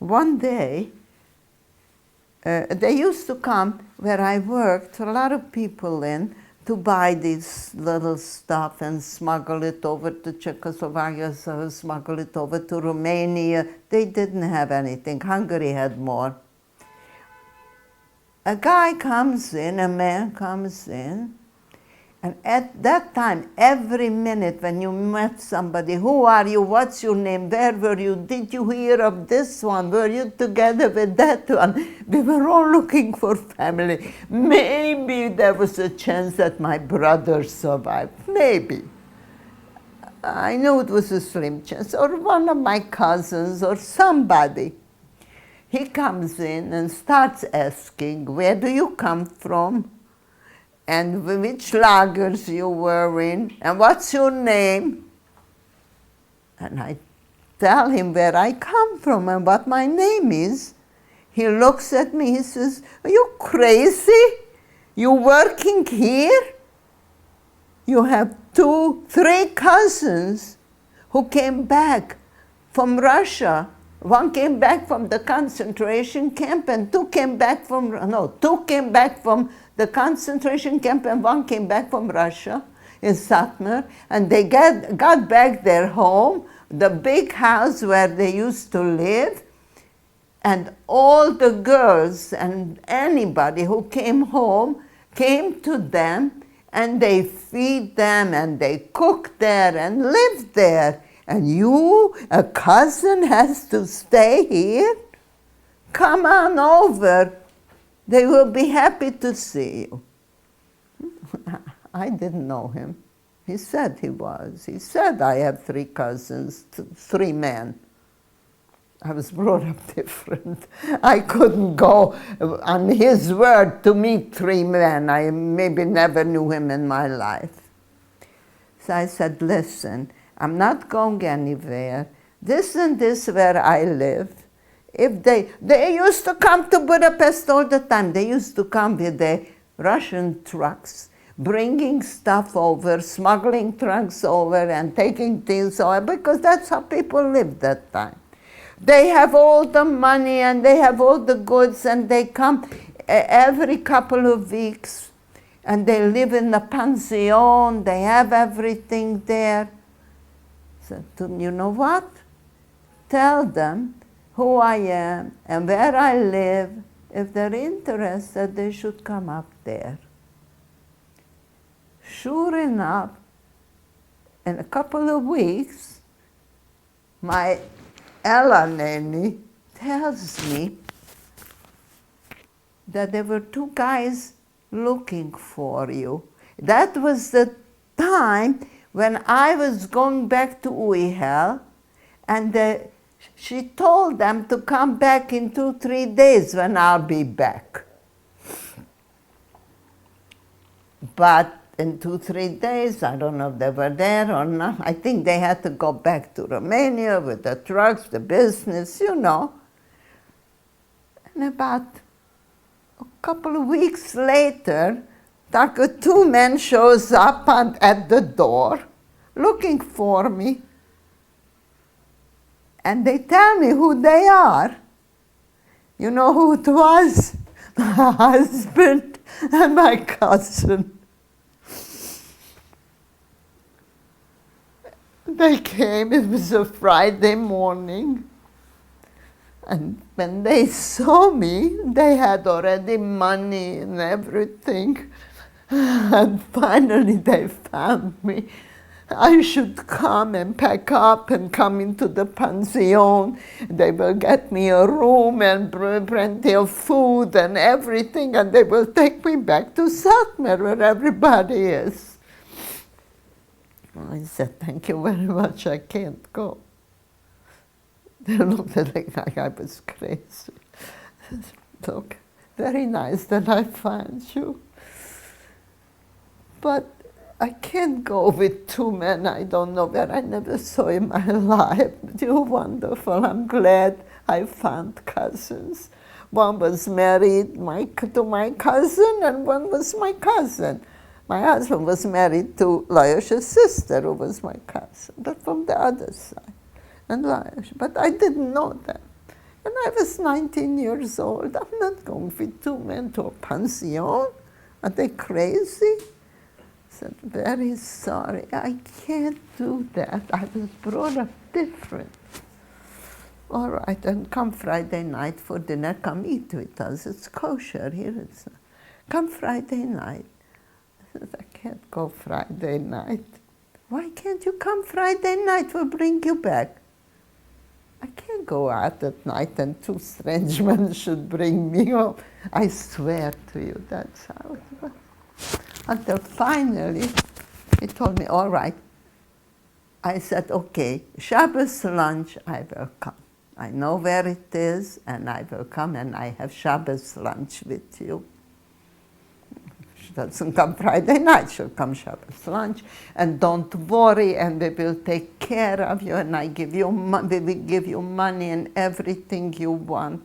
one day, they used to come where I worked, a lot of people in, to buy this little stuff and smuggle it over to Czechoslovakia, so smuggle it over to Romania. They didn't have anything. Hungary had more. A guy comes in, a man comes in, and at that time, every minute when you met somebody, who are you, what's your name, where were you, did you hear of this one, were you together with that one? We were all looking for family. Maybe there was a chance that my brother survived, maybe. I knew it was a slim chance, or one of my cousins, or somebody. He comes in and starts asking, where do you come from? And which lagers you were in, and what's your name? And I tell him where I come from and what my name is. He looks at me, he says, are you crazy? You working here? You have 2, 3 cousins who came back from Russia. One came back from the concentration camp and 2 came back from the concentration camp and 1 came back from Russia in Satmar, and they got back their home, the big house where they used to live, and all the girls and anybody who came home came to them and they feed them and they cook there and live there. And you, a cousin, has to stay here? Come on over. They will be happy to see you. I didn't know him. He said he was. He said, I have 3 cousins, 3 men. I was brought up different. I couldn't go on his word to meet 3 men. I maybe never knew him in my life. So I said, listen, I'm not going anywhere. This and this where I live. If they used to come to Budapest all the time. They used to come with their Russian trucks, bringing stuff over, smuggling trucks over and taking things over, because that's how people lived that time. They have all the money and they have all the goods, and they come every couple of weeks and they live in the pension. They have everything there. So, you know what? Tell them who I am and where I live. If they're interested, they should come up there. Sure enough, in a couple of weeks, my Ella nanny tells me that there were 2 guys looking for you. That was the time when I was going back to Újhely, and she told them to come back in 2-3 days when I'll be back. But in 2-3 days, I don't know if they were there or not. I think they had to go back to Romania with the trucks, the business, you know. And about a couple of weeks later, 2 men shows up at the door looking for me. And they tell me who they are. You know who it was? My husband and my cousin. They came, it was a Friday morning. And when they saw me, they had already money and everything. And finally they found me. I should come and pack up and come into the pension. They will get me a room and plenty of food and everything, and they will take me back to Satmar where everybody is. I said, thank you very much, I can't go. They looked at me like I was crazy. Look, very nice that I found you. But I can't go with 2 men I don't know, where I never saw in my life. You're wonderful. I'm glad I found cousins. One was married to my cousin, and one was my cousin. My husband was married to Lajos's sister, who was my cousin, but from the other side. And Lajos, but I didn't know that. And I was 19 years old. I'm not going with two men to a pension. Are they crazy? I said, very sorry, I can't do that. I was brought up different. All right, and come Friday night for dinner, come eat with us. It's kosher here. Come Friday night. I said, I can't go Friday night. Why can't you come Friday night? We'll bring you back. I can't go out at night and two strange men should bring me home. I swear to you, that's how it was. Until finally, he told me, all right. I said, okay, Shabbos lunch, I will come. I know where it is, and I will come, and I have Shabbos lunch with you. She doesn't come Friday night, she'll come Shabbos lunch, and don't worry, and we will take care of you, and we will give you money and everything you want.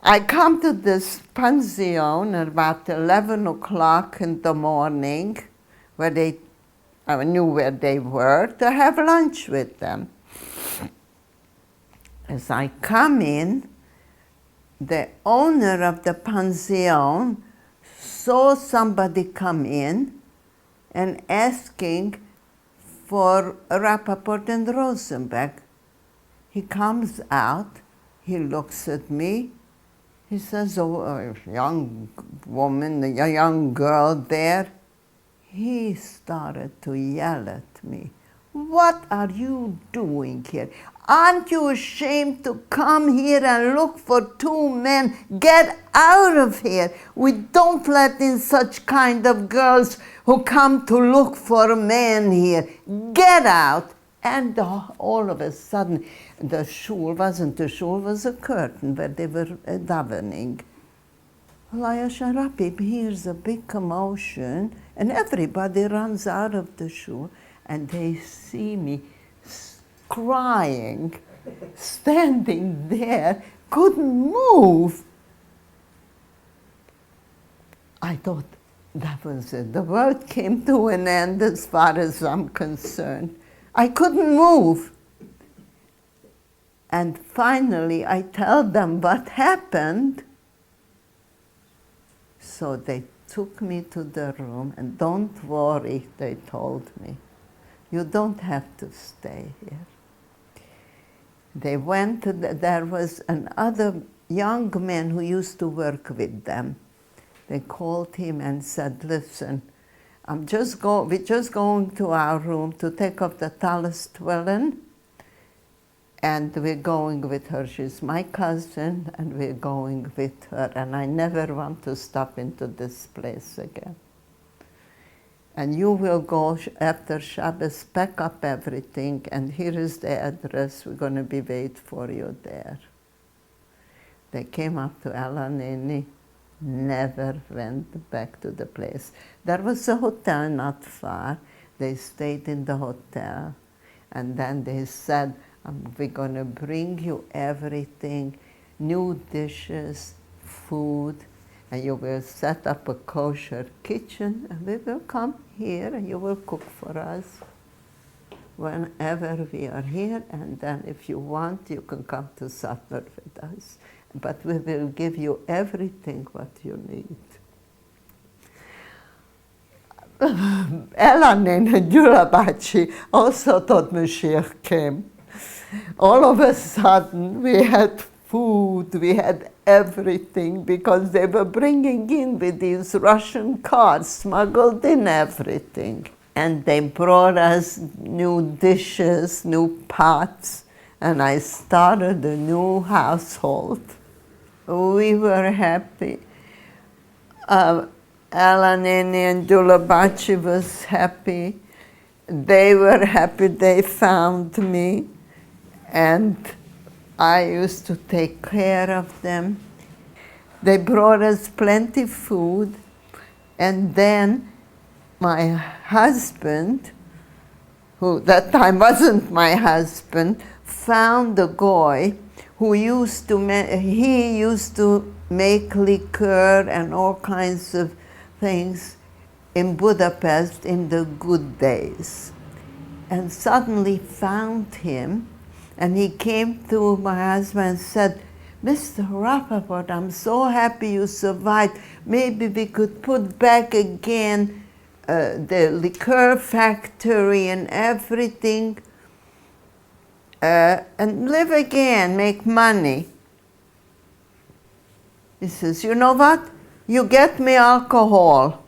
I come to this pension at about 11 o'clock in the morning, where I knew where they were, to have lunch with them. As I come in, the owner of the pension saw somebody come in and asking for Rappaport and Rosenberg. He comes out, he looks at me, he says, oh, a young woman, a young girl there. He started to yell at me. What are you doing here? Aren't you ashamed to come here and look for two men? Get out of here. We don't let in such kind of girls who come to look for a man here. Get out. And all of a sudden, the shul wasn't a shul, was a curtain where they were davening. Elisha Rabbi hears a big commotion, and everybody runs out of the shul, and they see me crying, standing there, couldn't move. I thought that was it. The world came to an end as far as I'm concerned. I couldn't move. And finally, I tell them what happened. So they took me to the room, and don't worry, they told me. You don't have to stay here. They went to there was another young man who used to work with them. They called him and said, listen, we're just going to our room to take off the talis twilin, and we're going with her. She's my cousin, and we're going with her, and I never want to stop into this place again. And you will go after Shabbos, pack up everything, and here is the address. We're going to be wait for you there. They came up to Elanini, never went back to the place. There was a hotel not far. They stayed in the hotel, and then they said, we're going to bring you everything, new dishes, food, and you will set up a kosher kitchen, and we will come here, and you will cook for us whenever we are here, and then if you want, you can come to supper with us. But we will give you everything what you need. Elanin and Julabachi also thought Mashiach came. All of a sudden, we had food, we had everything, because they were bringing in with these Russian cars, smuggled in everything. And they brought us new dishes, new pots, and I started a new household. We were happy. Elanini and Julabachi was happy. They were happy they found me, and I used to take care of them. They brought us plenty of food, and then my husband, who that time wasn't my husband, found a guy who used to make liquor and all kinds of things in Budapest in the good days. And suddenly found him And he came to my husband and said, Mr. Rappaport, I'm so happy you survived. Maybe we could put back again the liquor factory and everything and live again, make money. He says, you know what? You get me alcohol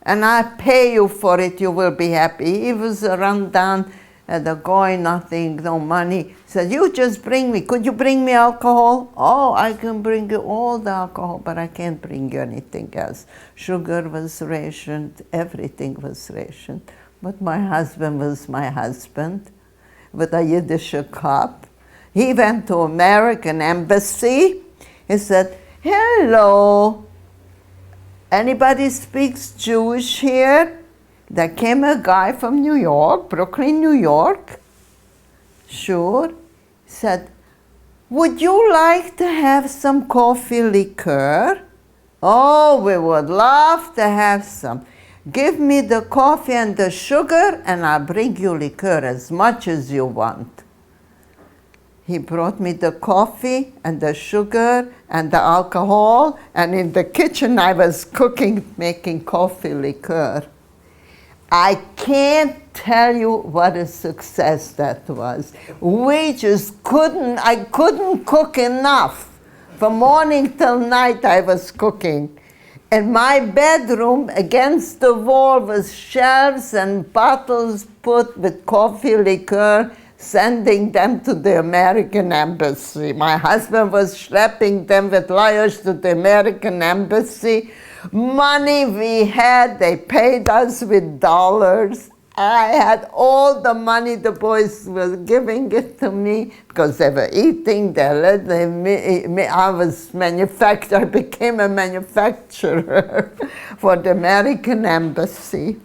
and I pay you for it, you will be happy. He was a rundown the guy, nothing, no money. He said, you just bring me, could you bring me alcohol? Oh, I can bring you all the alcohol, but I can't bring you anything else. Sugar was rationed, everything was rationed. But my husband was my husband with a Yiddish cup. He went to American embassy. He said, hello, anybody speaks Jewish here? There came a guy from New York, Brooklyn, New York. Sure. He said, would you like to have some coffee liqueur? Oh, we would love to have some. Give me the coffee and the sugar and I'll bring you liqueur as much as you want. He brought me the coffee and the sugar and the alcohol, and in the kitchen I was cooking, making coffee liqueur. I can't tell you what a success that was. We just I couldn't cook enough. From morning till night I was cooking. In my bedroom, against the wall, was shelves and bottles put with coffee liqueur, sending them to the American embassy. My husband was schlepping them with lawyers to the American embassy. Money we had, they paid us with dollars. I had all the money, the boys were giving it to me because they were eating, I became a manufacturer for the American embassy.